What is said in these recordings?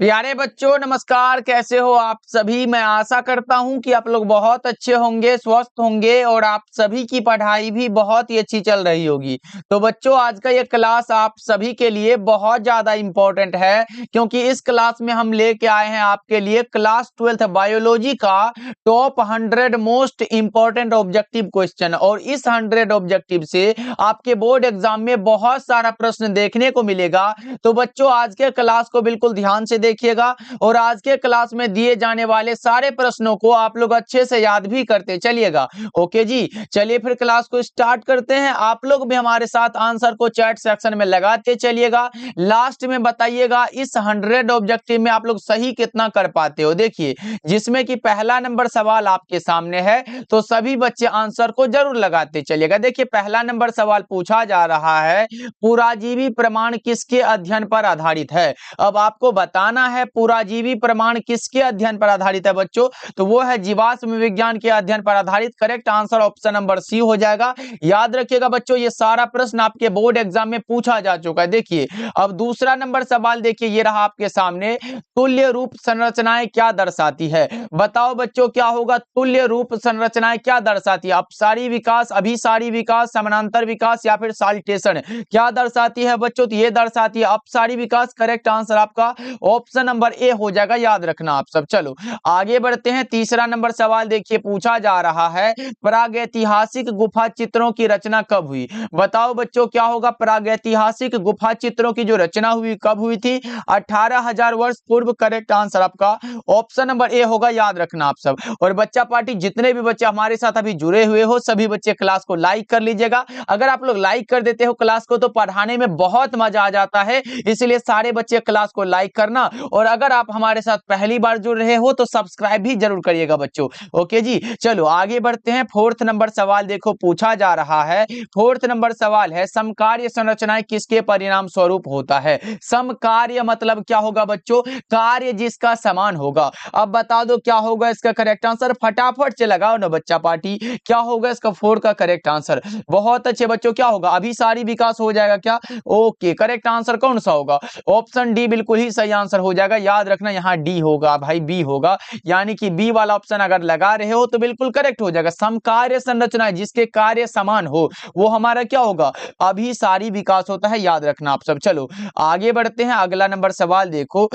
प्यारे बच्चों नमस्कार, कैसे हो आप सभी। मैं आशा करता हूं कि आप लोग बहुत अच्छे होंगे, स्वस्थ होंगे और आप सभी की पढ़ाई भी बहुत ही अच्छी चल रही होगी। तो बच्चों आज का ये क्लास आप सभी के लिए बहुत ज्यादा इम्पोर्टेंट है, क्योंकि इस क्लास में हम लेके आए हैं आपके लिए क्लास 12th बायोलॉजी का top 100 most important objective question. और इस 100 ऑब्जेक्टिव से आपके बोर्ड एग्जाम में बहुत सारा प्रश्न देखने को मिलेगा। तो बच्चों आज के क्लास को बिल्कुल ध्यान से देखिएगा और आज के क्लास में दिए जाने वाले सारे प्रश्नों को आप लोग अच्छे से याद भी करते चलिएगा। ओके जी, चलिए फिर क्लास को स्टार्ट करते हैं। आप लोग भी हमारे साथ आंसर को चैट सेक्शन में लगाते चलिएगा। लास्ट में बताइएगा इस 100 ऑब्जेक्टिव में आप लोग सही कितना कर पाते हो। देखिए जिसमें कि पहला नंबर सवाल आपके सामने है, तो सभी बच्चे आंसर को जरूर लगाते चलिएगा। देखिए पहला नंबर सवाल पूछा जा रहा है, पुराजीवी प्रमाण किसके अध्ययन पर आधारित है। अब आपको बताना है पुराजीवी प्रमाण किसके अध्ययन पर आधारित है बच्चों, तो वो है जीवाश्म विज्ञान के अध्ययन पर आधारित। Correct answer option number C हो जाएगा। याद रखिएगा बच्चों ये सारा प्रश्न आपके बोर्ड एग्जाम में पूछा जा चुका है। देखिए अब दूसरा नंबर सवाल देखिए, ये रहा आपके सामने, तुल्य रूप संरचनाएं क्या दर्शाती है। बताओ बच्चों क्या होगा, तुल्य रूप संरचनाएं क्या दर्शाती है। अपसारी विकास, अभिसारी विकास, समानांतर विकास या फिर साल्टेशन क्या दर्शाती है बच्चों, तो ये दर्शाती है अपसारी विकास। करेक्ट आंसर आपका ऑप्शन नंबर ए हो जाएगा, याद रखना आप सब। चलो आगे बढ़ते हैं। तीसरा नंबर सवाल देखिए पूछा जा रहा है, प्रागैतिहासिक गुफा चित्रों की रचना कब हुई। बताओ बच्चों क्या होगा, प्रागैतिहासिक गुफा चित्रों की जो रचना हुई कब हुई थी, 18,000 वर्ष पूर्व। करेक्ट आंसर आपका ऑप्शन नंबर ए होगा, याद रखना आप सब। और बच्चा पार्टी जितने भी बच्चे हमारे साथ अभी जुड़े हुए हो सभी बच्चे क्लास को लाइक कर लीजिएगा। अगर आप लोग लाइक कर देते हो क्लास को तो पढ़ाने में बहुत मजा आ जाता है, इसलिए सारे बच्चे क्लास को लाइक करना। और अगर आप हमारे साथ पहली बार जुड़ रहे हो तो सब्सक्राइब भी जरूर करिएगा बच्चों। ओके जी, चलो आगे बढ़ते हैं। फोर्थ नंबर सवाल देखो पूछा जा रहा है, फोर्थ नंबर सवाल है, समकार्य संरचनाएं किसके परिणाम स्वरूप होता है। समकार्य मतलब क्या होगा बच्चों, कार्य जिसका समान होगा। अब बता दो क्या होगा इसका करेक्ट आंसर, फटाफट से लगाओ ना बच्चा पार्टी, क्या होगा इसका 4 का करेक्ट आंसर। बहुत अच्छे बच्चों, क्या होगा, अभिसारी विकास हो जाएगा क्या। ओके, करेक्ट आंसर कौन सा होगा, ऑप्शन डी बिल्कुल ही सही आंसर हो जाएगा। याद रखना यहाँ डी होगा भाई, बी होगा, यानी कि बी वाला ऑप्शन अगर लगा रहे हो तो बिल्कुल करेक्ट हो जाएगा। समकार्य संरचना जिसके कार्य समान हो वो हमारा क्या होगा, अभिसारी विकास होता है, याद रखना आप सब। चलो आगे बढ़ते हैं। अगला नंबर सवाल देखो,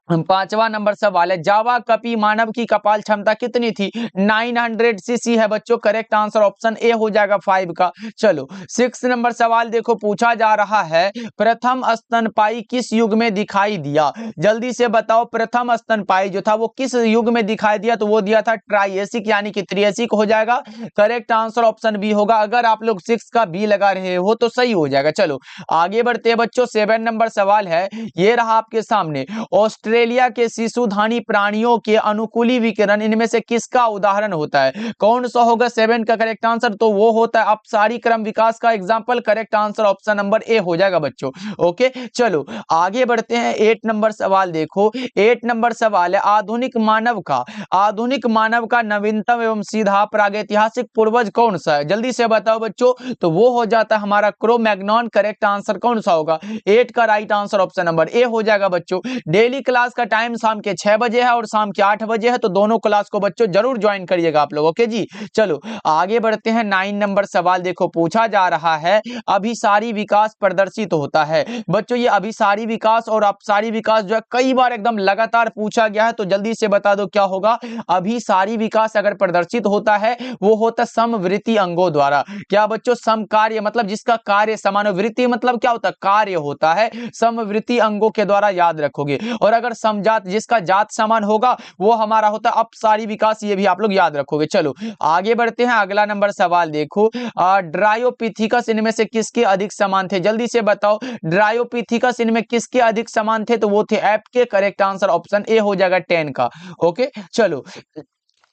पांचवा नंबर सवाल है, जावा कपी मानव की कपाल क्षमता कितनी थी, 900 सीसी है बच्चों। करेक्ट आंसर ऑप्शन ए हो जाएगा 5 का। चलो 6 नंबर सवाल देखो पूछा जा रहा है, प्रथम स्तनपाई किस युग में दिखाई दिया। जल्दी से बताओ प्रथम स्तनपाई जो था वो किस युग में दिखाई दिया, तो वो दिया था ट्राइएसिक यानी कि त्रिएसिक हो जाएगा। करेक्ट आंसर ऑप्शन बी होगा। अगर आप लोग 6 का बी लगा रहे हो तो सही हो जाएगा। चलो आगे बढ़ते हैं बच्चों। 7 नंबर सवाल है, ये रहा आपके सामने, ऑस्ट्रेलिया के शिशुधानी प्राणियों के अनुकूली विकिरण इनमें से किसका उदाहरण होता है। कौन सा होगा 7 का करेक्ट आंसर, तो वो होता है अपसारी क्रम विकास का example. Correct answer option number A हो जाएगा बच्चों। ओके चलो आगे बढ़ते हैं। 8 नंबर सवाल देखो, 8 नंबर सवाल है, आधुनिक मानव का नवीनतम एवं सीधा प्रागैतिहासिक पूर्वज कौन सा है। जल्दी से बताओ बच्चों, तो वो हो जाता है हमारा क्रो-मैग्नॉन। करेक्ट आंसर कौन सा होगा, 8 का right answer option number A हो जाएगा बच्चों। डेली क्लास का टाइम शाम के 6 बजे है और शाम के 8 बजे है, तो दोनों क्लास को बच्चों जरूर ज्वाइन करिएगा आप लोग। ओके जी, चलो आगे बढ़ते हैं। 9 नंबर सवाल देखो पूछा जा रहा है, अभिसारी विकास प्रदर्शित होता है। बच्चों ये अभिसारी विकास और अपसारी विकास जो है कई बार एकदम लगातार पूछा गया है, तो जल्दी से बता दो क्या होगा। अभिसारी विकास अगर प्रदर्शित होता है वो होता है समवृत्ति अंगों द्वारा। क्या बच्चों, समकार्य मतलब जिसका कार्य समान हो, वृत्ति मतलब क्या होता है, कार्य होता है, समवृत्ति अंगों के द्वारा, याद रखोगे। और अगर समजात जिसका जात समान होगा वो हमारा होता है अपसारी विकास, ये भी आप लोग याद रखोगे। चलो आगे बढ़ते हैं। अगला नंबर सवाल देखो, ड्रायोपिथिकस इनमें से किसके अधिक समान थे। जल्दी से बताओ ड्रायोपिथिकस इनमें किसके अधिक समान थे, तो वो थे एप के। करेक्ट आंसर ऑप्शन ए हो जाएगा 10 का। ओके चलो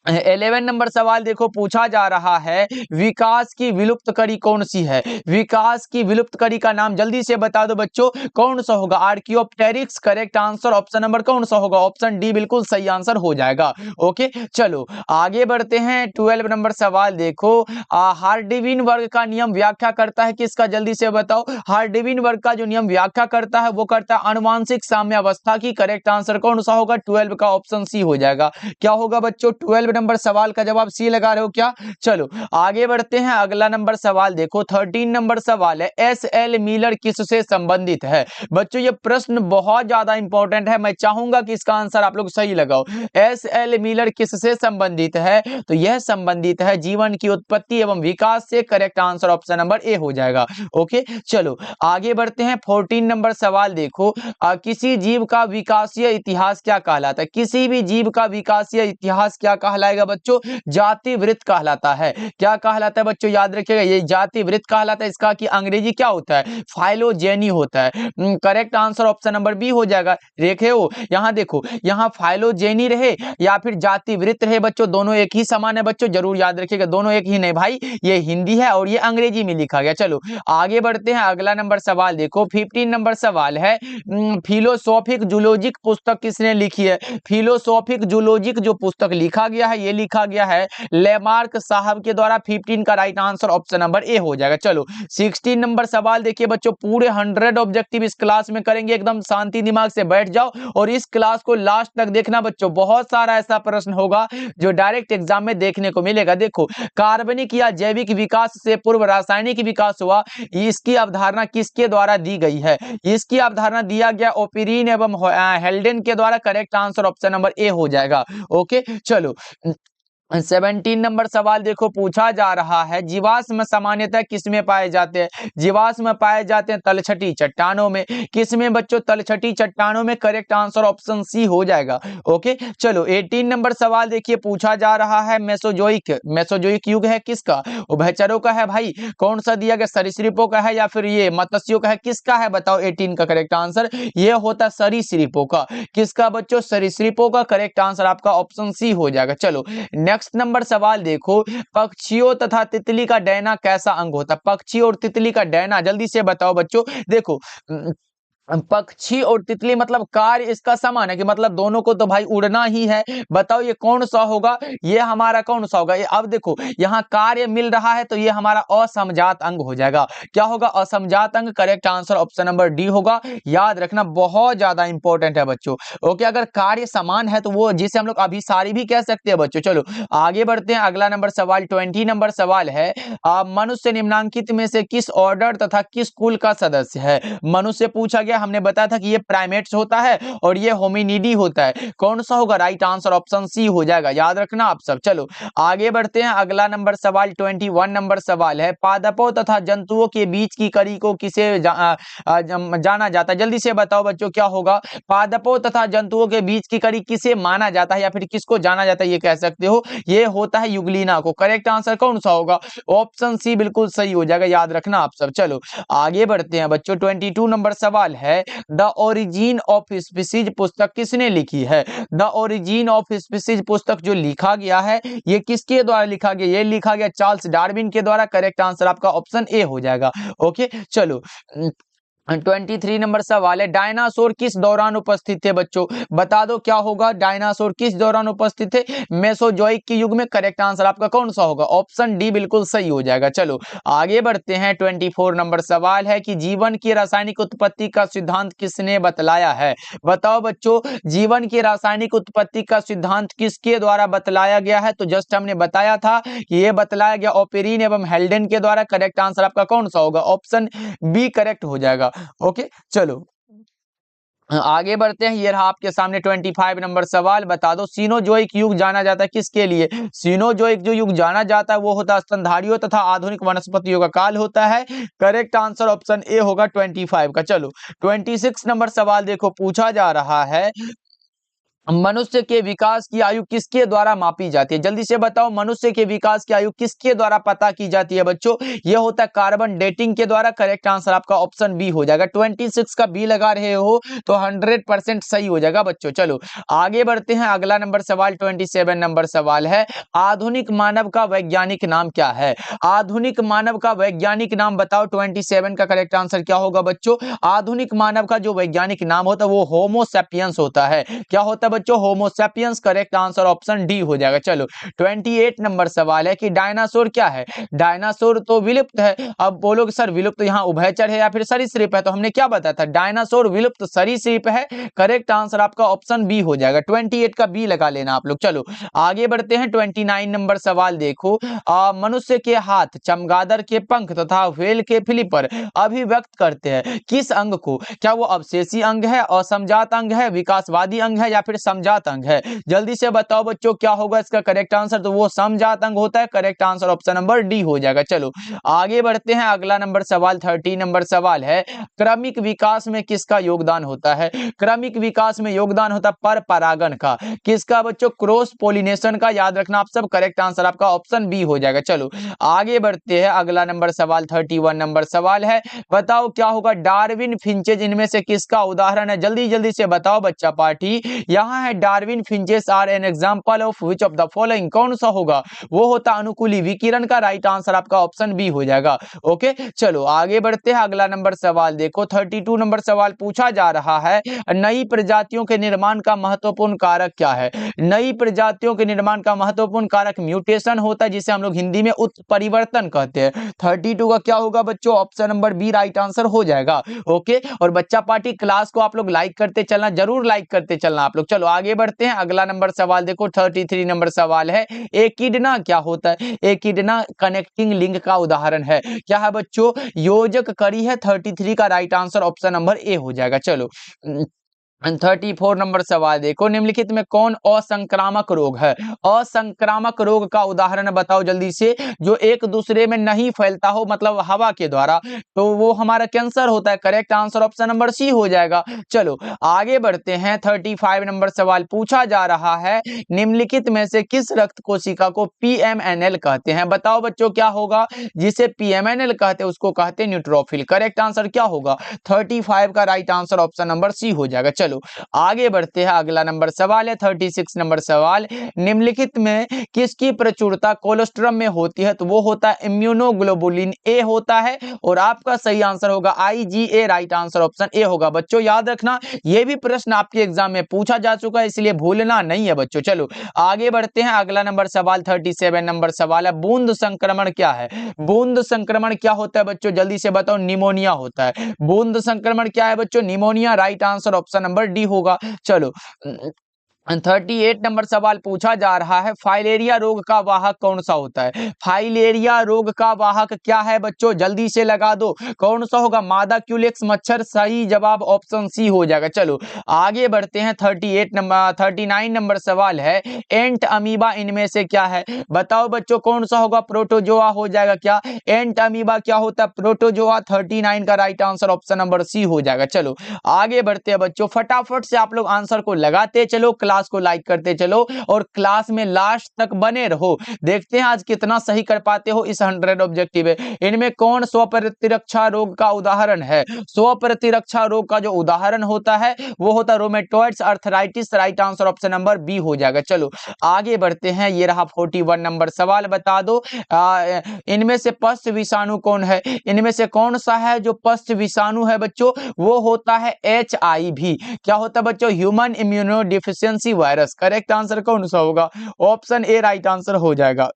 11 नंबर सवाल देखो पूछा जा रहा है, विकास की विलुप्त कड़ी कौन सी है? विकास की विलुप्त कड़ी का नाम जल्दी से बता दो बच्चों, कौन सा होगा? Archaeopteryx correct answer. Option number कौन सा होगा? ऑप्शन डी बिल्कुल सही आंसर हो जाएगा। ओके चलो आगे बढ़ते हैं। 12 नंबर सवाल देखो, हार्डिविन वर्ग का नियम व्याख्या करता है किसका? जल्दी से बताओ। हार्डिविन वर्ग का जो नियम व्याख्या करता है वो करता है आनुवांशिक साम्यावस्था की। करेक्ट आंसर कौन सा होगा? 12 का ऑप्शन सी हो जाएगा। क्या होगा बच्चों? 12 नंबर सवाल का जवाब सी लगा रहे हो क्या? चलो आगे बढ़ते हैं। अगला नंबर सवाल देखो, 13 नंबर सवाल है, एस एल मिलर किससे संबंधित है? बच्चों ये प्रश्न बहुत ज्यादा इंपॉर्टेंट है, मैं चाहूंगा कि इसका आंसर आप लोग सही लगाओ। एस एल मिलर किससे संबंधित है? तो यह संबंधित है जीवन की उत्पत्ति एवं विकास से। Correct answer option number A हो जाएगा। ओके चलो आगे बढ़ते हैं। 14 नंबर सवाल देखो, किसी जीव का विकासीय इतिहास क्या कहलाता है? किसी भी जीव का विकासीय इतिहास क्या कहलाएगा बच्चों? जाति वृत्त कहलाता है। क्या कहलाता है बच्चों? याद रखिएगा ये जाति वृत्त कहलाता है। इसका की अंग्रेजी क्या होता है? फाइलोजेनी होता है। Correct answer option number B हो जाएगा। देखे हो यहाँ देखो, यहाँ फाइलोजेनी रहे या फिर जाति वृत्त रहे बच्चों, दोनों एक ही समान है बच्चों, जरूर याद रखिएगा। दोनों एक ही नहीं भाई, ये हिंदी है और ये अंग्रेजी में लिखा गया। चलो आगे बढ़ते हैं। अगला नंबर सवाल देखो, 15 नंबर सवाल है, फिलोसॉफिक जूलॉजिक पुस्तक किसने लिखी है? फिलोसॉफिक जूलॉजिक जो पुस्तक लिखा गया है ये लिखा गया है लेमार्क साहब के द्वारा। 15 का right answer option number A हो जाएगा। चलो 16 नंबर सवाल देखिए बच्चों, पूरे 100 ऑब्जेक्टिव इस क्लास में करेंगे, एकदम शांति दिमाग से बैठ जाओ और इस क्लास को लास्ट तक देखना बच्चों। बहुत सारा ऐसा प्रश्न होगा जो डायरेक्ट एग्जाम में देखने को मिलेगा। देखो, कार्बनिक या जैविक विकास से पूर्व रासायनिक विकास हुआ, इसकी अवधारणा किसके द्वारा दी गई है? इसकी अवधारणा दिया गया ओपिरिन एवं हेल्डेन के द्वारा। Correct answer option number A हो जाएगा। ओके चलो 17 नंबर सवाल देखो पूछा जा रहा है, जीवाश्म सामान्यतः किसमें पाए जाते हैं? जीवाश्म पाए जाते हैं तलछटी चट्टानों में। किसमें बच्चों? तलछटी चट्टानों में। करेक्ट आंसर ऑप्शन सी हो जाएगा। ओके चलो 18 नंबर सवाल देखिए पूछा जा रहा है, मेसोजोइक युग है किसका? उभयचरों का है भाई। कौन सा दिया गया? सरीसृपों का है या फिर ये मत्स्यों का है? किसका है बताओ? 18 का करेक्ट आंसर ये होता सरीसृपों का। किसका बच्चों? सरीसृपों का। करेक्ट आंसर आपका ऑप्शन सी हो जाएगा। चलो नेक्स्ट नंबर सवाल देखो, पक्षियों तथा तितली का डैना कैसा अंग होता है? पक्षी और तितली का डैना जल्दी से बताओ बच्चों। देखो पक्षी और तितली मतलब कार्य इसका समान है कि मतलब दोनों को तो भाई उड़ना ही है। बताओ ये कौन सा होगा? ये हमारा कौन सा होगा? ये अब देखो यहाँ कार्य मिल रहा है तो ये हमारा असमजात अंग हो जाएगा। क्या होगा? असमजात अंग। Correct answer option number D होगा। याद रखना बहुत ज्यादा इंपॉर्टेंट है बच्चों। ओके अगर कार्य समान है तो वो जिसे हम लोग अभिसारी भी कह सकते हैं बच्चों। चलो आगे बढ़ते हैं। अगला नंबर सवाल 20 नंबर सवाल है, मनुष्य निम्नांकित में से किस ऑर्डर तथा किस कुल का सदस्य है? मनुष्य पूछा गया, हमने बताया था कि ये प्राइमेट्स होता है और ये होमिनिडी होता है। कौन सा होगा? राइट आंसर ऑप्शन सी हो जाएगा। याद रखना आप सब। चलो आगे बढ़ते हैं। अगला नंबर सवाल 21 नंबर सवाल है, पादपों तथा जंतुओं के बीच की कड़ी को किसे जाना जाता है? जल्दी से बताओ बच्चों क्या होगा? पादपों तथा जंतुओं के बीच की कड़ी किसे माना जाता है या फिर किसको जाना जाता है ये कह सकते हो? ये होता है युगलीना को। करेक्ट आंसर कौन सा होगा? ऑप्शन सी बिल्कुल सही हो जाएगा। याद रखना आप सब। चलो आगे बढ़ते हैं बच्चों। 22 नंबर सवाल है, द ओरिजिन ऑफ स्पीसीज पुस्तक किसने लिखी है? द ओरिजिन ऑफ स्पीसीज पुस्तक जो लिखा गया है ये किसके द्वारा लिखा गया? ये लिखा गया चार्ल्स डार्विन के द्वारा। करेक्ट आंसर आपका ऑप्शन ए हो जाएगा। ओके चलो 23 नंबर सवाल है, डायनासोर किस दौरान उपस्थित थे बच्चों? बता दो क्या होगा? डायनासोर किस दौरान उपस्थित थे? मेसोजोइक के युग में। करेक्ट आंसर आपका कौन सा होगा? ऑप्शन डी बिल्कुल सही हो जाएगा। चलो आगे बढ़ते हैं। 24 नंबर सवाल है कि जीवन की रासायनिक उत्पत्ति का सिद्धांत किसने बतलाया है? बताओ बच्चों जीवन की रासायनिक उत्पत्ति का सिद्धांत किसके द्वारा बतलाया गया है? तो जस्ट हमने बताया था कि ये बतलाया गया ओपेरिन एवं हेल्डेन के द्वारा। करेक्ट आंसर आपका कौन सा होगा? ऑप्शन बी करेक्ट हो जाएगा। ओके चलो आगे बढ़ते हैं। ये रहा आपके सामने 25 नंबर सवाल। बता दो सीनोजोइक युग जाना जाता है किसके लिए? सीनोजोइक जो युग जाना जाता है वो होता है स्तनधारियों तथा आधुनिक वनस्पतियों का काल होता है। करेक्ट आंसर ऑप्शन ए होगा 25 का। चलो 26 नंबर सवाल देखो पूछा जा रहा है, मनुष्य के विकास की आयु किसके द्वारा मापी जाती है? जल्दी से बताओ, मनुष्य के विकास की आयु किसके द्वारा पता की जाती है बच्चों? ये होता है कार्बन डेटिंग के द्वारा। करेक्ट आंसर आपका ऑप्शन बी हो जाएगा। 26 का बी लगा रहे हो तो 100% सही हो जाएगा बच्चों। चलो आगे बढ़ते हैं, अगला नंबर सवाल 27 नंबर सवाल है, आधुनिक मानव का वैज्ञानिक नाम क्या है? आधुनिक मानव का वैज्ञानिक नाम बताओ। 27 का करेक्ट आंसर क्या होगा बच्चों? आधुनिक मानव का जो वैज्ञानिक नाम होता है वो होमो सैपियंस होता है। क्या होता है बच्चों? Homo sapiens. Correct answer option D हो जाएगा। चलो 28 नंबर सवाल है कि डायनासोर क्या है? डायनासोर तो विलुप्त है। अब बोलोगे सर विलुप्त यहाँ उभयचर है या फिर सरीसृप है, तो हमने क्या बताया था? डायनासोर विलुप्त सरीसृप है। करेक्ट आंसर आपका ऑप्शन बी हो जाएगा। 28 का बी लगा लेना आप लोग। चलो आगे बढ़ते हैं, 29 नंबर सवाल देखो, मनुष्य के हाथ चमगादड़ के पंख तथा व्हेल के फ्लिपर अभिव्यक्त करते हैं किस अंग को? क्या वो अवशेषी अंग है, असमजात अंग है, विकासवादी अंग है या फिर समजात अंग है? जल्दी से बताओ बच्चों क्या होगा इसका करेक्ट आंसर? तो वो समजात अंग होता है। Correct answer option number D हो जाएगा। चलो आगे बढ़ते हैं, अगला नंबर सवाल 30 नंबर सवाल है, क्रमिक विकास में किसका योगदान होता है? क्रमिक विकास में योगदान होता है पर परागण का। किसका बच्चों? क्रॉस पोलिनेशन का। याद रखना आप सब। करेक्ट आंसर आपका ऑप्शन बी हो जाएगा। चलो आगे बढ़ते हैं, अगला नंबर सवाल 31 नंबर सवाल है, बताओ क्या होगा? डार्विन फिंचेज इनमें से किसका उदाहरण है? जल्दी जल्दी से बताओ बच्चा पार्टी। यहाँ है Darwin finches are an example of which of the following? कौन सा होगा? वो होता अनुकूली विकिरण का। राइट आंसर आपका ऑप्शन बी हो जाएगा। ओके चलो आगे बढ़ते हैं, अगला नंबर सवाल देखो, 32 नंबर सवाल पूछा जा रहा है, नई प्रजातियों के निर्माण का महत्वपूर्ण कारक क्या है? नई प्रजातियों के निर्माण का महत्वपूर्ण कारक म्यूटेशन होता है, जिसे हम लोग हिंदी में उत्परिवर्तन कहते हैं। 32 का क्या होगा बच्चों? Option number B right answer हो जाएगा। ओके और बच्चा पार्टी क्लास को आप लोग लाइक करते चलना, जरूर लाइक करते चलना आप लोग। चलो आगे बढ़ते हैं, अगला नंबर सवाल देखो, 33 नंबर सवाल है, एकिडना क्या होता है? एकिडना कनेक्टिंग लिंक का उदाहरण है। क्या है बच्चों? योजक कड़ी है। 33 का right answer option number A हो जाएगा। चलो 34 नंबर सवाल देखो, निम्नलिखित में कौन असंक्रामक रोग है? असंक्रामक रोग का उदाहरण बताओ जल्दी से, जो एक दूसरे में नहीं फैलता हो, मतलब हवा के द्वारा, तो वो हमारा कैंसर होता है। Correct answer option number C हो जाएगा। चलो आगे बढ़ते हैं, 35 नंबर सवाल पूछा जा रहा है, निम्नलिखित में से किस रक्त कोशिका को पीएमएनएल कहते हैं? बताओ बच्चों क्या होगा? जिसे पीएमएनएल कहते हैं उसको कहते हैं न्यूट्रोफिल। करेक्ट आंसर क्या होगा? 35 का right answer option number C हो जाएगा। चलो आगे बढ़ते हैं, अगला नंबर सवाल है 36 नंबर सवाल, निम्नलिखित में किसकी प्रचुरता कोलेस्ट्रम में होती है? तो वो होता है इम्यूनोग्लोबुलिन ए होता है, और आपका सही आंसर होगा IgA। Right answer option A होगा। बच्चों याद रखना ये भी प्रश्न आपके एग्जाम में पूछा जा चुका है, इसलिए भूलना नहीं है बच्चों। चलो आगे बढ़ते हैं, अगला नंबर सवाल 37 नंबर सवाल है, बूंद संक्रमण क्या है? बूंद संक्रमण क्या होता है बच्चों? जल्दी से बताओ। निमोनिया होता है। बूंद संक्रमण क्या है बच्चों? Pneumonia. Right answer option number D होगा। चलो 38 नंबर सवाल पूछा जा रहा है, फाइलेरिया रोग का वाहक कौन सा होता है? फाइलेरिया रोग का वाहक क्या है बच्चों? जल्दी से लगा दो। कौन सा होगा? मादा क्यूलेक्स मच्छर। सही जवाब ऑप्शन सी हो जाएगा। चलो आगे बढ़ते हैं, 39 नंबर सवाल है, एंट अमीबा इनमें से क्या है? बताओ बच्चों कौन सा होगा? प्रोटोजोआ हो जाएगा। क्या एंट अमीबा क्या होता है? प्रोटोजोआ। 39 का right answer option number C हो जाएगा। चलो आगे बढ़ते हैं बच्चों, फटाफट से आप लोग आंसर को लगाते चलो, क्लास को लाइक करते चलो, और क्लास में लास्ट तक बने रहो। देखते हैं आज कितना सही कर पाते हो इस 100 ऑब्जेक्टिव है। इनमें कौन स्व प्रतिरक्षा रोग का उदाहरण है? स्व प्रतिरक्षा रोग का जो उदाहरण होता है वो होता है rheumatoids arthritis. Right answer option number B हो जाएगा। चलो आगे बढ़ते हैं, ये रहा 41 नंबर सवाल, बता दो इनमें से पश्च विषाणु कौन है? इनमें से कौन सा है जो पश्च विषाणु है बच्चों? वो होता है HIV। क्या होता है बच्चों? Human immuno deficiency virus. Correct answer कौन सा होगा? ऑप्शन ए राइट आंसर हो जाएगा।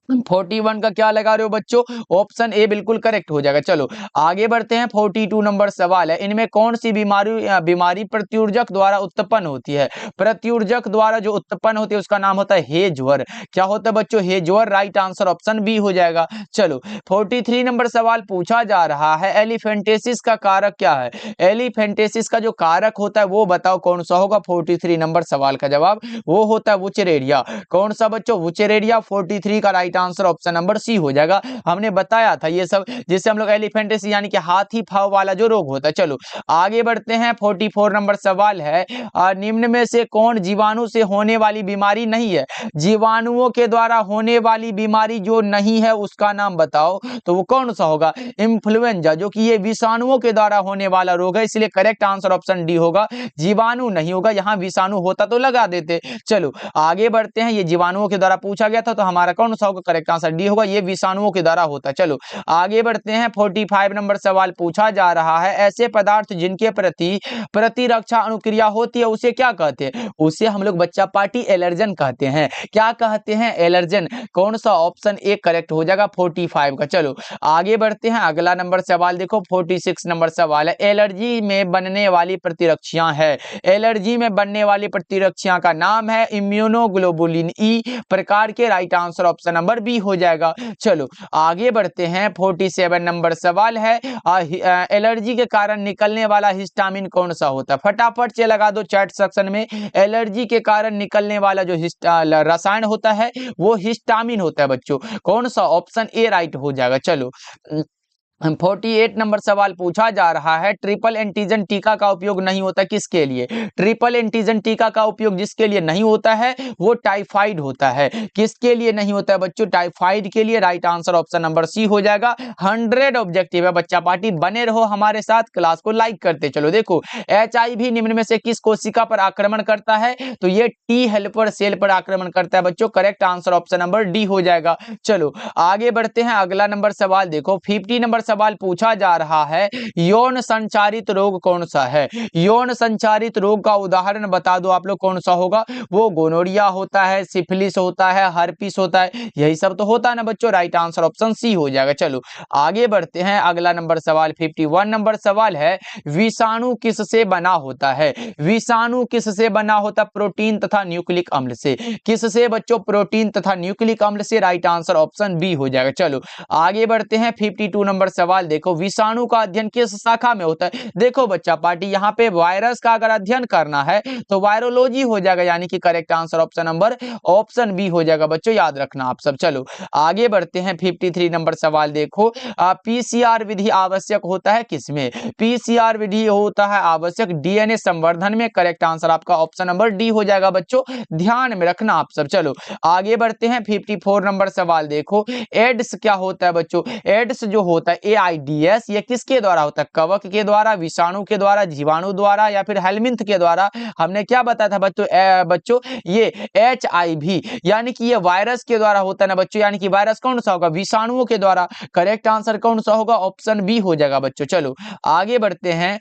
41 का क्या लगा रहे हो बच्चों? ऑप्शन ए बिल्कुल करेक्ट हो जाएगा। चलो आगे बढ़ते हैं, 42 नंबर सवाल है, इनमें कौन सी बीमारी प्रत्युर्जक द्वारा उत्पन्न होती है? प्रत्युर्जक द्वारा जो उत्पन्न होती है उसका नाम होता है हे ज्वर। क्या होता है बच्चों? हे ज्वर। राइट आंसर ऑप्शन बी हो जाएगा। चलो 43 नंबर सवाल पूछा जा रहा है, एलिफेंटेसिस का कारक क्या है? एलिफेंटेसिस का जो कारक होता है वो बताओ कौन सा होगा? 43 नंबर सवाल का जवाब वो होता है वुचेरेरिया। कौन सा बच्चों? वुचेरेरिया। 43 का right right answer option number C हो जाएगा। हमने बताया था ये सब, जिससे हम लोग एलिफेंटिस यानी कि हाथी पांव वाला जो रोग होता है। चलो आगे बढ़ते हैं। 44 नंबर सवाल है, निम्न में से कौन जीवाणु से होने वाली बीमारी नहीं है? जीवाणुओं के द्वारा होने वाली बीमारी जो नहीं है उसका नाम बताओ। तो वो कौन सा होगा? इन्फ्लुएंजा, जो कि ये विषाणुओं के द्वारा होने वाला रोग है, इसलिए करेक्ट आंसर ऑप्शन डी होगा। जीवाणु नहीं होगा, यहाँ विषाणु होता तो लगा देते। चलो आगे बढ़ते हैं। ये जीवाणुओं के द्वारा पूछा गया था, तो हमारा कौन सा होगा? करेक्ट आंसर डी होगा, ये विषाणुओं के द्वारा होता है। चलो आगे बढ़ते हैं। 45 नंबर सवाल पूछा जा रहा है, ऐसे पदार्थ जिनके प्रति प्रतिरक्षा अनुक्रिया होती है उसे क्या कहते हैं? उसे हम लोग बच्चा पार्टी एलर्जन कहते हैं। क्या कहते हैं? एलर्जन। कौन सा? ऑप्शन ए करेक्ट हो जाएगा 45 का। चलो आगे बढ़ते हैं। अगला नंबर सवाल देखो, 46 नंबर सवाल है, एलर्जी में बनने वाली प्रतिरक्षाएं है। एलर्जी में बनने वाली प्रतिरक्षा का नाम है इम्यूनोग्लोबुलिन ई प्रकार के। Right answer option number B हो जाएगा। चलो आगे बढ़ते हैं। 47 नंबर सवाल है, एलर्जी के कारण निकलने वाला हिस्टामिन कौन सा होता है? फटाफट से लगा दो चैट सेक्शन में। एलर्जी के कारण निकलने वाला जो रसायन होता है वो हिस्टामिन होता है बच्चों। कौन सा? ऑप्शन ए राइट हो जाएगा। चलो 48 नंबर सवाल पूछा जा रहा है, ट्रिपल एंटीजन टीका का उपयोग नहीं होता किसके लिए? ट्रिपल एंटीजन टीका का उपयोग जिसके लिए नहीं होता है वो टाइफाइड होता है। किसके लिए नहीं होता है बच्चों? टाइफाइड के लिए। Right answer option number C हो जाएगा। 100 ऑब्जेक्टिव है बच्चा पार्टी, बने रहो हमारे साथ, क्लास को लाइक करते चलो। देखो HIV निम्न में से किस कोशिका पर आक्रमण करता है? तो ये टी हेल्पर सेल पर आक्रमण करता है बच्चों। Correct answer option number D हो जाएगा। चलो आगे बढ़ते हैं। अगला नंबर सवाल देखो, 50 नंबर सवाल पूछा जा रहा है, यौन संचारित रोग कौन सा है? यौन संचारित रोग का उदाहरण बता दो आप लोग, कौन सा होगा? वो गोनोरिया होता है, सिफिलिस होता है, हर्पिस होता है, यही सब तो होता है ना बच्चों। राइट आंसर ऑप्शन सी हो जाएगा। चलो आगे बढ़ते हैं। अगला नंबर सवाल 51 नंबर सवाल है, विषाणु किससे बना होता है? विषाणु किससे बना होता? प्रोटीन तथा न्यूक्लिक अम्ल से। किससे बच्चों? प्रोटीन तथा न्यूक्लिक अम्ल से। राइट आंसर ऑप्शन बी हो जाएगा। चलो आगे बढ़ते हैं। 52 नंबर सवाल देखो, विषाणु का अध्ययन किस शाखा में होता है? देखो बच्चा पार्टी, यहाँ पे वायरस का अगर अध्ययन करना है तो वायरोलॉजी हो जाएगा, यानी कि correct answer option number option B हो जाएगा बच्चों, याद रखना आप सब। चलो आगे बढ़ते हैं। 53 नंबर सवाल देखो, पीसीआर विधि आवश्यक होता है किसमें? पीसीआर विधि होता है आवश्यक डीएनए संवर्धन में। करेक्ट आंसर आपका ऑप्शन नंबर डी हो जाएगा बच्चों, ध्यान में रखना आप सब। चलो आगे बढ़ते हैं। 54 नंबर सवाल देखो, एड्स क्या होता है बच्चों? एड्स जो होता है AIDS, ये किसके द्वारा होता है? कवक के द्वारा, विषाणु के द्वारा, जीवाणु द्वारा, या फिर हेलमिंथ के द्वारा? हमने क्या बताया था बच्चों ये HIV यानी कि ये वायरस के द्वारा होता है ना बच्चों, यानी कि वायरस कौन सा होगा? विषाणुओं के द्वारा। करेक्ट आंसर कौन सा होगा? ऑप्शन बी हो जाएगा बच्चों। चलो आगे बढ़ते हैं।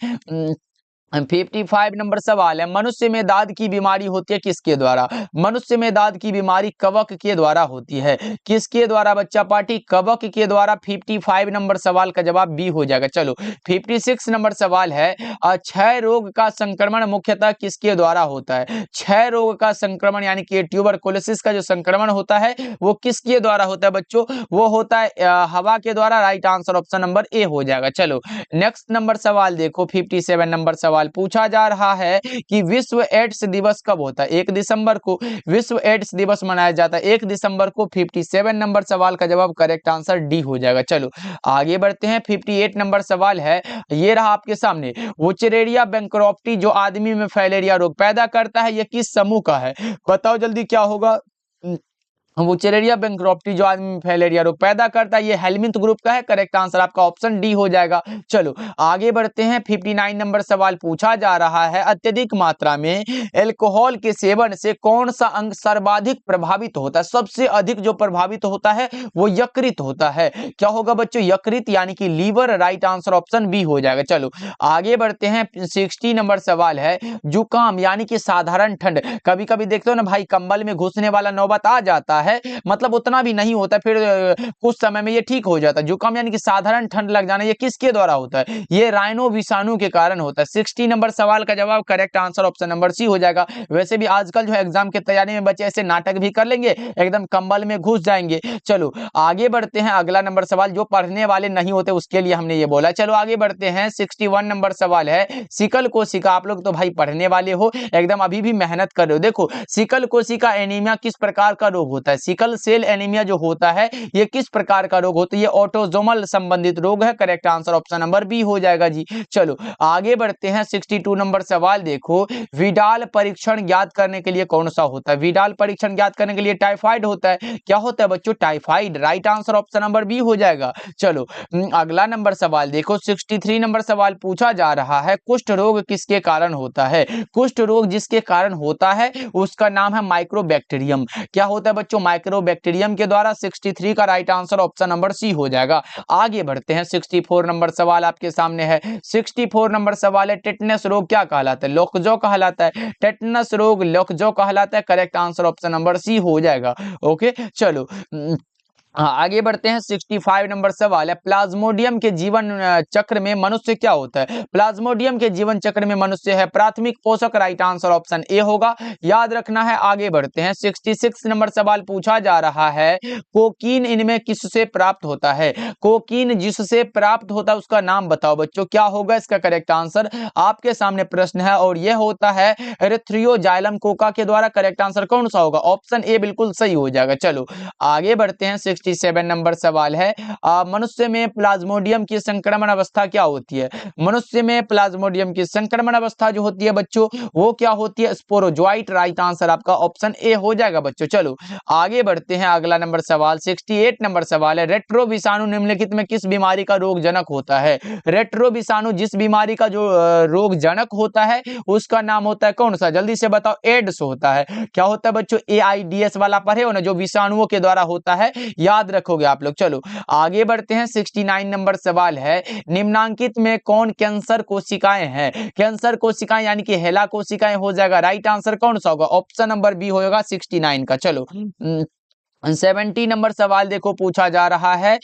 55 नंबर सवाल है, मनुष्य में दाद की बीमारी होती है किसके द्वारा? मनुष्य में दाद की बीमारी कवक के द्वारा होती है। किसके द्वारा बच्चा पार्टी? कवक के द्वारा। 55 नंबर सवाल का जवाब बी हो जाएगा। चलो 56 नंबर सवाल है, क्षय रोग का संक्रमण मुख्यतः किसके द्वारा होता है? क्षय रोग का संक्रमण यानी कि ट्यूबरकुलोसिस का जो संक्रमण होता है वो किसके द्वारा होता है बच्चों? वो होता है हवा के द्वारा। Right answer option number A हो जाएगा। चलो नेक्स्ट नंबर सवाल देखो, 57 नंबर सवाल पूछा जा रहा है कि विश्व एड्स दिवस कब होता है? 1 दिसंबर को विश्व एड्स दिवस मनाया जाता है, 1 दिसंबर को। 57 नंबर सवाल का जवाब करेक्ट आंसर डी हो जाएगा। चलो आगे बढ़ते हैं। 58 नंबर सवाल है, ये रहा आपके सामने, वुचरेरिया बैंक्रॉप्टी जो आदमी में फाइलेरिया रोग पैदा करता है, ये किस समूह का है? बताओ जल्दी क्या होगा? वुचरेरिया बैंक्रॉप्टी जो आदमी में फाइलेरिया रोग पैदा करता है, ये हेलमिंथ ग्रुप का है। करेक्ट आंसर आपका ऑप्शन डी हो जाएगा। चलो आगे बढ़ते हैं। 59 नंबर सवाल पूछा जा रहा है, अत्यधिक मात्रा में अल्कोहल के सेवन से कौन सा अंग सर्वाधिक प्रभावित होता है? सबसे अधिक जो प्रभावित होता है वो यकृत होता है। क्या होगा बच्चों? यकृत यानी कि liver. Right answer option B हो जाएगा। चलो आगे बढ़ते हैं। 60 नंबर सवाल है, जुकाम यानी कि साधारण ठंड, कभी कभी देखते हो ना भाई कंबल में घुसने वाला नौबत आ जाता है, मतलब उतना भी नहीं होता, फिर कुछ समय में ये ठीक हो जाता है। जुकाम यानी कि साधारण ठंड लग जाना, ये किसके द्वारा होता है? ये राइनो विषाणु के कारण होता है। 60 नंबर सवाल का जवाब correct answer option number C हो जाएगा। वैसे भी आजकल जो है एग्जाम की तैयारी में बच्चे ऐसे नाटक भी कर लेंगे, एकदम कंबल में घुस जाएंगे। चलो आगे बढ़ते हैं। अगला नंबर सवाल जो पढ़ने वाले नहीं होते उसके लिए हमने ये बोला। चलो आगे बढ़ते हैं। 61 नंबर सवाल है, सिकल कोशिका, आप लोग तो भाई पढ़ने वाले हो, एकदम अभी भी मेहनत कर रहे हो। देखो सिकल कोशिका एनीमिया किस प्रकार का रोग होता है? होता है। सिकल सेल एनीमिया जो होता है ये किस प्रकार का रोग होता है? ये ऑटोसोमल संबंधित रोग है। Correct answer option number B हो जाएगा जी। चलो आगे बढ़ते हैं। 62 नंबर सवाल देखो, विडाल परीक्षण ज्ञात करने के लिए कौन सा होता है? विडाल परीक्षण ज्ञात करने के लिए टाइफाइड होता है। क्या होता है बच्चों? Typhoid. Right answer option number B हो जाएगा। चलो अगला नंबर सवाल देखो, 63 नंबर सवाल पूछा जा रहा है, कुष्ठ रोग किसके कारण होता है? कुष्ठ रोग जिसके कारण होता है उसका नाम है माइक्रोबैक्टीरियम। क्या होता है बच्चों? माइक्रोबैक्टीरियम के द्वारा। 63 का right answer option number C हो जाएगा। आगे बढ़ते हैं। 64 नंबर सवाल आपके सामने है। 64 नंबर सवाल है, टेटनस रोग क्या कहलाता है? लोकजो कहलाता है। टेटनस रोग लोकजो कहलाता है। Correct answer option number C हो जाएगा। ओके चलो हाँ आगे बढ़ते हैं। 65 नंबर सवाल है, प्लाज्मोडियम के जीवन चक्र में मनुष्य क्या होता है? प्लाज्मोडियम के जीवन चक्र में मनुष्य है प्राथमिक पोषक। राइट आंसर ऑप्शन ए होगा, याद रखना है। आगे बढ़ते हैं। 66 नंबर सवाल पूछा जा रहा है, कोकीन इनमें किससे प्राप्त होता है? कोकीन जिससे प्राप्त होता है उसका नाम बताओ बच्चों, क्या होगा इसका करेक्ट आंसर? आपके सामने प्रश्न है और यह होता है एरिथ्रियोजाइलम कोका के द्वारा। करेक्ट आंसर कौन सा होगा? ऑप्शन ए बिल्कुल सही हो जाएगा। चलो आगे बढ़ते हैं। 67 नंबर सवाल है, मनुष्य में प्लाज्मोडियम की संक्रमण अवस्था क्या होती है? मनुष्य में प्लाज्मोडियम की संक्रमण अवस्था जो होती है बच्चों वो क्या होती है? स्पोरोजोइट। राइट आंसर आपका ऑप्शन ए हो जाएगा बच्चों। चलो आगे बढ़ते हैं। अगला नंबर सवाल 68 नंबर सवाल है, रेट्रो विषाणु निम्नलिखित में किस बीमारी का रोग जनक होता है? रेट्रो विषाणु जिस बीमारी का जो रोग जनक होता है उसका नाम होता है कौन सा? जल्दी से बताओ। एड्स होता है। क्या होता है बच्चों? AIDS वाला पढ़े हो ना, जो विषाणुओं के द्वारा होता है, याद रखोगे आप लोग। चलो आगे बढ़ते हैं। 69 नंबर सवाल है, निम्नांकित में कौन कैंसर कोशिकाएं हैं? कैंसर कोशिकाएं यानी कि हेला कोशिकाएं हो जाएगा। राइट आंसर कौन सा होगा? ऑप्शन नंबर बी होगा 69 का। चलो 70 नंबर सवाल देखो पूछा जा रहा है,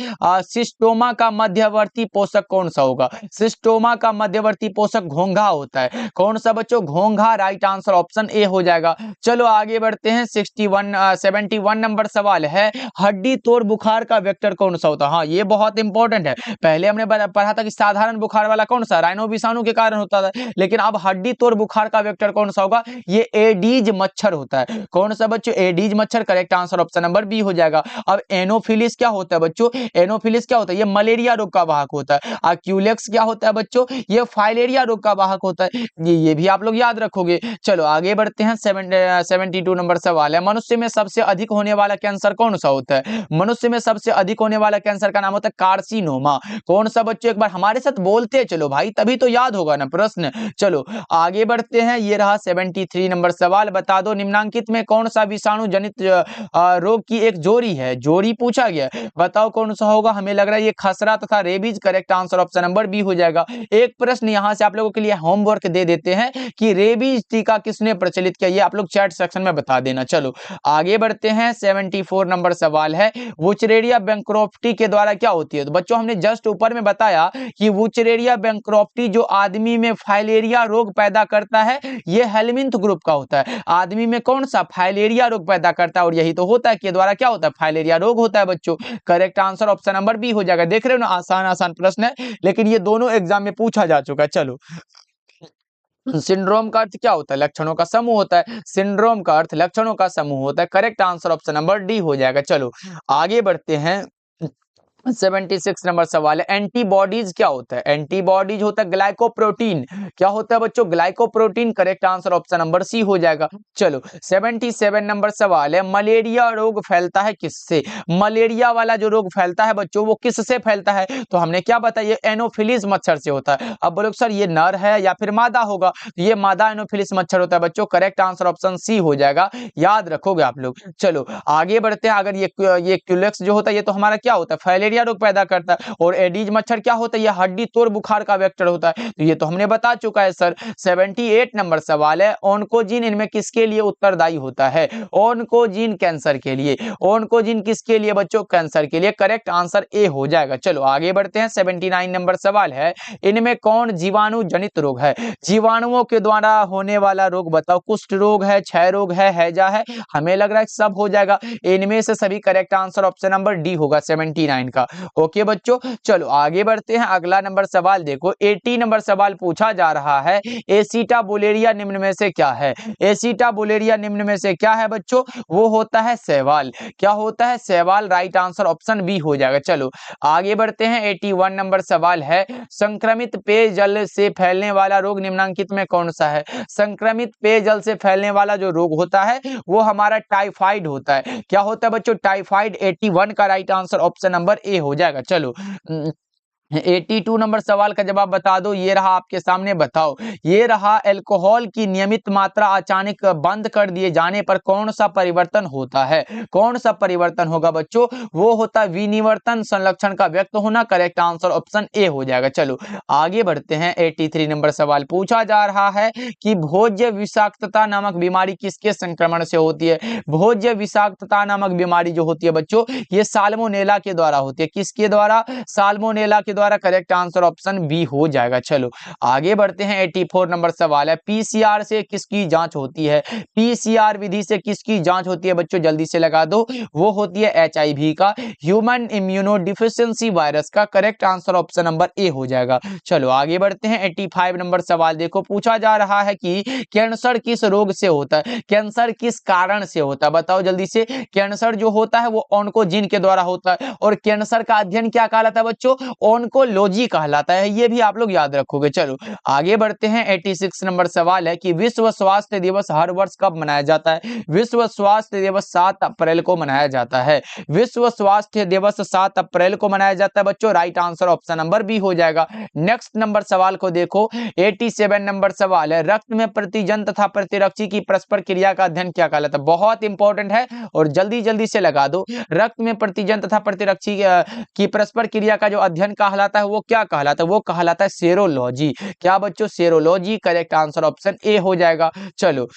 सिस्टोमा का मध्यवर्ती पोषक कौन सा होगा? सिस्टोमा का मध्यवर्ती पोषक घोंघा होता है। कौन सा बच्चों? घोंघा। राइट आंसर ऑप्शन ए हो जाएगा। चलो आगे बढ़ते हैं। 71 नंबर सवाल है, हड्डी तोड़ बुखार का वेक्टर कौन सा होता है? हाँ ये बहुत इंपॉर्टेंट है। पहले हमने पढ़ा था कि साधारण बुखार वाला कौन सा? राइनो विषाणु के कारण होता था, लेकिन अब हड्डी तोड़ बुखार का वेक्टर कौन सा होगा? ये एडीज मच्छर होता है। कौन सा बच्चों? एडीज मच्छर। Correct answer option number B हो जाएगा। अब एनोफिलिस क्या होता है बच्चों? एनोफिलिस क्या होता है? ये मलेरिया रोग का वाहक होता है। एक्यूलेक्स क्या होता है बच्चों? ये फाइलेरिया रोग का वाहक होता है। ये भी आप लोग याद रखोगे। चलो आगे बढ़ते हैं। 72 नंबर सवाल है, मनुष्य में सबसे अधिक होने वाला कैंसर कौन सा होता है? मनुष्य में सबसे अधिक होने वाला कैंसर का नाम होता है कार्सिनोमा। कौन सा बच्चों? एक बार हमारे साथ बोलते चलो भाई, तभी तो याद होगा ना प्रश्न। चलो आगे बढ़ते हैं। ये रहा 73 नंबर सवाल, बता दो निम्नांकित में कौन सा विषाणु जनित रोग की एक जोड़ी है? जोड़ी पूछा गया, बताओ कौन सा होगा? हमें लग रहा है ये खसरा तथा rabies. Correct answer option number B हो जाएगा। एक प्रश्न यहां से आप लोगों के लिए होमवर्क दे देते हैं कि रेबीज टीका किसने प्रचलित किया, ये आप लोग चैट सेक्शन में बता देना। चलो आगे बढ़ते हैं। 74 नंबर सवाल है, वुचरेरिया बैंक्रोफ्टी के द्वारा क्या होती है? तो बच्चों हमने जस्ट ऊपर में बताया कि वुचरेरिया बैंक्रोफ्टी जो आदमी में फाइलेरिया रोग पैदा करता है, ये हेलमिंथ ग्रुप का होता है। आदमी में कौन सा? फाइलेरिया रोग पैदा करता है, और यही तो होता है कि द्वारा क्या होता है? फाइलेरिया रोग होता है बच्चों। Correct answer option number B हो जाएगा। देख रहे हो ना, आसान आसान प्रश्न है, लेकिन ये दोनों एग्जाम में पूछा जा चुका है। चलो सिंड्रोम का अर्थ क्या होता है? लक्षणों का समूह होता है। सिंड्रोम का अर्थ लक्षणों का समूह होता है। Correct answer option number D हो जाएगा। चलो आगे बढ़ते हैं। 76 नंबर सवाल है, एंटीबॉडीज क्या होता है? एंटीबॉडीज होता है ग्लाइकोप्रोटीन। क्या होता है बच्चों? Glycoprotein. Correct answer option number C हो जाएगा। चलो 77 नंबर सवाल है, मलेरिया रोग फैलता है किससे? मलेरिया वाला जो रोग फैलता है बच्चों वो किससे फैलता है? तो हमने क्या बताया? एनोफिलिस मच्छर से होता है। अब बोलो सर ये नर है या फिर मादा होगा? ये मादा एनोफिलिस मच्छर होता है बच्चों। करेक्ट आंसर ऑप्शन सी हो जाएगा, याद रखोगे आप लोग। चलो आगे बढ़ते हैं। अगर ये क्यूलेक्स जो होता है ये तो हमारा क्या होता है? फाइलेरिया रोग पैदा करता है। और एडीज मच्छर क्या होता है? ये हड्डी तोड़ बुखार का वेक्टर होता है। तो ये तो हमने बता चुका है सर। 78 नंबर सवाल है, ऑन्कोजीन इनमें किसके लिए उत्तरदायी होता है? ऑन्कोजीन कैंसर के लिए। ऑन्कोजीन किसके लिए बच्चों? कैंसर के लिए। करेक्ट आंसर ए हो जाएगा। चलो आगे बढ़ते हैं। 79 नंबर सवाल है, इनमें कौन जीवाणु जनित रोग है? जीवाणुओं के द्वारा होने वाला रोग बताओ। कुष्ठ रोग है, क्षय रोग है, हैजा है? हमें लग रहा है सब हो जाएगा इनमें से सभी। Correct answer option number D होगा 79 का। ओके बच्चों, चलो आगे बढ़ते हैं। अगला नंबर सवाल देखो, 80 नंबर सवाल पूछा जा रहा है, एसिटाबुलेरिया निम्न में से क्या है? एसिटाबुलेरिया निम्न में से क्या है बच्चों? वो होता है शैवाल। क्या होता है? शैवाल। राइट आंसर ऑप्शन बी हो जाएगा। चलो आगे बढ़ते हैं। 81 नंबर सवाल है, संक्रमित पेयजल से फैलने वाला रोग निम्नलिखित में कौन सा है? संक्रमित पेयजल से फैलने वाला जो रोग होता है वो हमारा टाइफाइड होता है। क्या होता है बच्चों? टाइफाइड। 81 का right answer option number A हो जाएगा। चलो 82 नंबर सवाल का जवाब बता दो। ये रहा आपके सामने, बताओ। ये रहा, अल्कोहल की नियमित मात्रा अचानक बंद कर दिए जाने पर कौन सा परिवर्तन होता है? कौन सा परिवर्तन होगा बच्चों? वो होता है विनिवर्तन संलक्षण का व्यक्त होना। करेक्ट आंसर ऑप्शन ए हो जाएगा। चलो आगे बढ़ते हैं। 83 नंबर सवाल पूछा जा रहा है कि भोज्य विषाक्तता नामक बीमारी किसके संक्रमण से होती है? भोज्य विषाक्तता नामक बीमारी जो होती है बच्चों, ये साल्मोनेला के द्वारा होती है। किसके द्वारा? साल्मोनेला के द्वारा। करेक्ट आंसर ऑप्शन बी हो जाएगा। चलो आगे बढ़ते हैं। 84 नंबर सवाल है, पीसीआर से किसकी जांच होती है? पीसीआर विधि से किसकी जांच होती है बच्चों? जल्दी से लगा दो। वो होती है एचआईवी का, ह्यूमन इम्यूनो डिफिशियंसी वायरस का। Correct answer option number A हो जाएगा। चलो आगे बढ़ते हैं। 85 नंबर सवाल देखो, पूछा जा रहा है कि कैंसर किस रोग से होता है? कैंसर किस कारण से होता है? बताओ जल्दी से। कैंसर जो होता है वो ऑन्कोजीन के द्वारा होता है, और कैंसर का अध्ययन क्या कहलाता है बच्चों? ऑन्कोलॉजी कहलाता है। ये भी आप लोग याद रखोगे। चलो आगे बढ़ते हैं। 86 नंबर सवाल है कि विश्व स्वास्थ्य दिवस हर वर्ष कब मनाया जाता है? विश्व स्वास्थ्य दिवस 7 अप्रैल को मनाया जाता है। विश्व स्वास्थ्य दिवस 7 अप्रैल को मनाया जाता है बच्चों। Right answer option number B हो जाएगा। नेक्स्ट नंबर सवाल को देखो। 87 नंबर सवाल है, रक्त में प्रतिजन तथा प्रतिरक्षी की परस्पर क्रिया का अध्ययन क्या कहलाता है? बहुत इंपॉर्टेंट है और जल्दी जल्दी से लगा दो। रक्त में प्रतिजन तथा प्रतिरक्षी की परस्पर क्रिया का जो अध्ययन कहलाता है वो क्या कहलाता है? वो कहलाता है सेरोलॉजी। क्या बच्चों? Serology. Correct answer option A हो जाएगा। चलो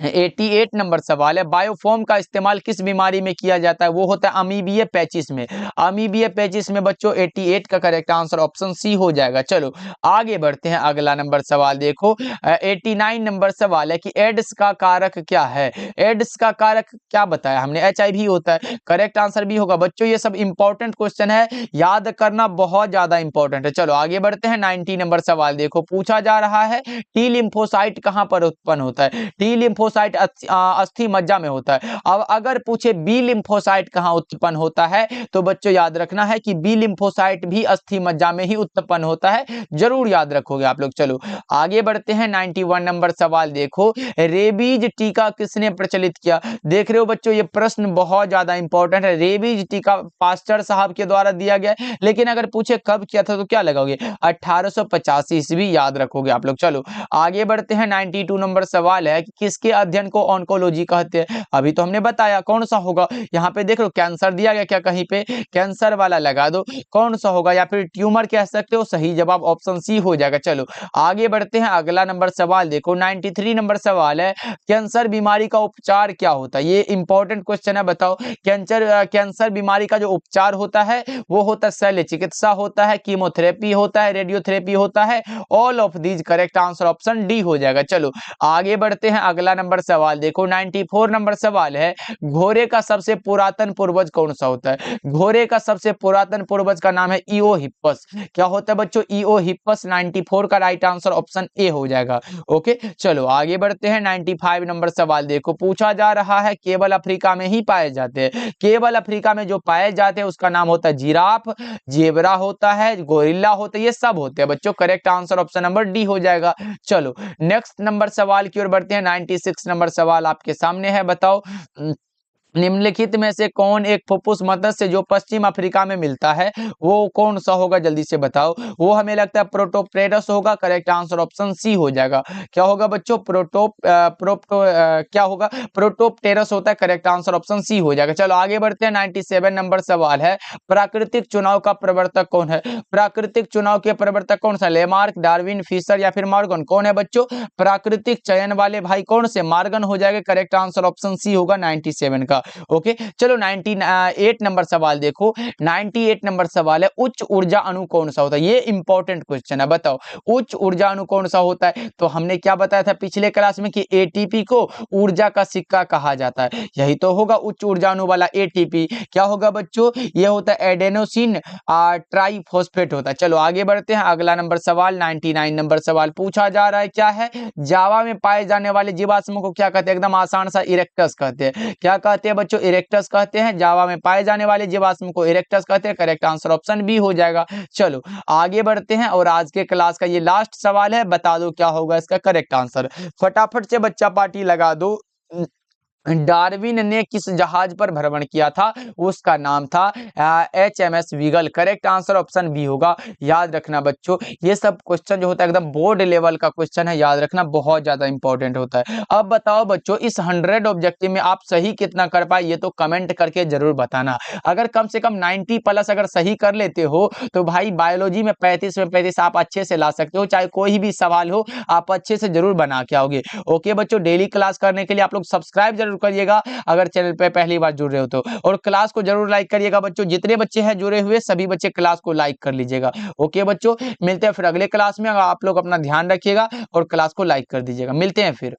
88 नंबर सवाल है, बायोफॉर्म का इस्तेमाल किस बीमारी में किया जाता है? वो होता है अमीबिया पैचिस में। अमीबिया पैचिस में बच्चों 88 का करेक्ट आंसर ऑप्शन सी हो जाएगा। चलो आगे बढ़ते हैं। अगला नंबर सवाल देखो। 89 नंबर सवाल है कि एड्स का कारक क्या है? एड्स का कारक क्या बताया हमने? एचआईवी होता है। करेक्ट आंसर भी होगा बच्चों। ये सब इंपॉर्टेंट क्वेश्चन है, याद करना बहुत ज्यादा इंपॉर्टेंट है। चलो आगे बढ़ते हैं। 90 नंबर सवाल देखो, पूछा जा रहा है टी लिम्फोसाइट कहां पर उत्पन्न होता है? टी लिम्फोसाइट अस्थि मज्जा में होता है। अब अगर पूछे बी लिम्फोसाइट कहां उत्पन्न होता है, तो बच्चों याद रखना है कि बी लिम्फोसाइट भी अस्थि मज्जा में ही उत्पन्न होता है। जरूर याद रखोगे आप लोग। चलो आगे बढ़ते हैं। 91 नंबर सवाल देखो, रेबीज टीका किसने प्रचलित किया? देख रहे हो बच्चों, ये प्रश्न बहुत ज्यादा इंपॉर्टेंट है। रेबीज टीका पास्टर साहब के द्वारा दिया गया, लेकिन अगर पूछे कब किया था तो क्या लगाओगे? 1885 ईस्वी याद रखोगे आप लोग। चलो आगे बढ़ते हैं। 92 नंबर सवाल है कि किसके अध्ययन को ऑन्कोलॉजी कहते हैं? अभी तो हमने बताया कौन सा होगा। यहाँ पे देख लो कैंसर दिया गया, क्या कहीं पे? कैंसर वाला लगा दो। कौन सा होगा? या फिर ट्यूमर कह सकते हो। सही जवाब ऑप्शन सी हो जाएगा। चलो आगे बढ़ते हैं। अगला नंबर सवाल देखो। 93 नंबर सवाल है, कैंसर बीमारी का उपचार क्या होता है? ये इंपॉर्टेंट क्वेश्चन है। बताओ कैंसर बीमारी का जो उपचार होता है वो होता है शल्य चिकित्सा होता है, कीमोथेरेपी होता है, रेडियोथेरेपी होता है। All of these. Correct answer option D हो जाएगा। चलो आगे बढ़ते हैं। अगला नंबर सवाल देखो। 94 नंबर सवाल है, घोड़े का सबसे पुरातन पूर्वज कौन सा होता है? घोड़े का सबसे पुरातन पूर्वज का नाम है इओहिप्पस। क्या होता है बच्चों? इओहिप्पस। 94 का राइट आंसर ऑप्शन ए हो जाएगा। ओके चलो आगे बढ़ते हैं। 95 नंबर सवाल देखो, पूछा जा रहा है केवल अफ्रीका में ही पाए जाते हैं। केवल अफ्रीका में जो पाए जाते हैं उसका नाम होता है जिराफ, जेबरा होता है, गोरिल्ला होता है, ये सब होते हैं बच्चों। Correct answer option number D हो जाएगा। चलो नेक्स्ट नंबर सवाल की ओर बढ़ते हैं। 96 नंबर सवाल आपके सामने है, बताओ निम्नलिखित में से कौन एक फुफ्फुस मत्स्य जो पश्चिम अफ्रीका में मिलता है वो कौन सा होगा? जल्दी से बताओ। वो हमें लगता है प्रोटोप्टेरस होगा। करेक्ट आंसर ऑप्शन सी हो जाएगा। क्या होगा बच्चों? क्या होगा? प्रोटोप्टेरस होता है। करेक्ट आंसर ऑप्शन सी हो जाएगा। चलो आगे बढ़ते हैं। 97 नंबर सवाल है, प्राकृतिक चुनाव का प्रवर्तक कौन है? प्राकृतिक चुनाव के प्रवर्तक कौन सा? लेमार्क, डार्विन, फिशर या फिर मॉर्गन? कौन है बच्चों? प्राकृतिक चयन वाले भाई कौन से? मॉर्गन हो जाएगा। करेक्ट आंसर ऑप्शन सी होगा 97 का। होगा। ओके, चलो 98 नंबर सवाल देखो। 98 नंबर सवाल है, उच्च ऊर्जा अणु कौन सा होता है? ये इंपॉर्टेंट क्वेश्चन है, बताओ उच्च ऊर्जा अणु कौन सा होता है? तो हमने क्या बताया था पिछले क्लास में कि एटीपी को ऊर्जा का सिक्का कहा जाता है, यही तो होगा उच्च ऊर्जा अणु वाला एटीपी। क्या होगा बच्चों? ये होता है एडेनोसिन ट्राइफॉस्फेट होता है। चलो आगे बढ़ते हैं, अगला नंबर सवाल 99 नंबर सवाल पूछा जा रहा है, क्या है? जावा में पाए जाने वाले जीवाश्म को क्या कहते हैं? एकदम आसान सा, इरेक्टस कहते हैं। क्या कहते हैं बच्चों? इरेक्टस कहते हैं। जावा में पाए जाने वाले जीवाश्म को इरेक्टस कहते हैं। करेक्ट आंसर ऑप्शन बी हो जाएगा। चलो आगे बढ़ते हैं और आज के क्लास का ये लास्ट सवाल है, बता दो क्या होगा इसका करेक्ट आंसर। फटाफट से बच्चा पार्टी लगा दो। डार्विन ने किस जहाज पर भ्रमण किया था? उसका नाम था HMS Beagle. Correct answer option B होगा। याद रखना बच्चों, ये सब क्वेश्चन जो होता है एकदम बोर्ड लेवल का क्वेश्चन है, याद रखना बहुत ज्यादा इंपॉर्टेंट होता है। अब बताओ बच्चों, इस 100 ऑब्जेक्टिव में आप सही कितना कर पाए, ये तो कमेंट करके जरूर बताना। अगर कम से कम 90 प्लस अगर सही कर लेते हो तो भाई बायोलॉजी में 35 में 35 आप अच्छे से ला सकते हो, चाहे कोई भी सवाल हो आप अच्छे से जरूर बना के आओगे। ओके बच्चों, डेली क्लास करने के लिए आप लोग सब्सक्राइब जरूर करिएगा अगर चैनल पे पहली बार जुड़ रहे हो तो, और क्लास को जरूर लाइक करिएगा बच्चों। जितने बच्चे हैं जुड़े हुए सभी बच्चे क्लास को लाइक कर लीजिएगा। ओके बच्चों, मिलते हैं फिर अगले क्लास में। आप लोग अपना ध्यान रखिएगा और क्लास को लाइक कर दीजिएगा। मिलते हैं फिर।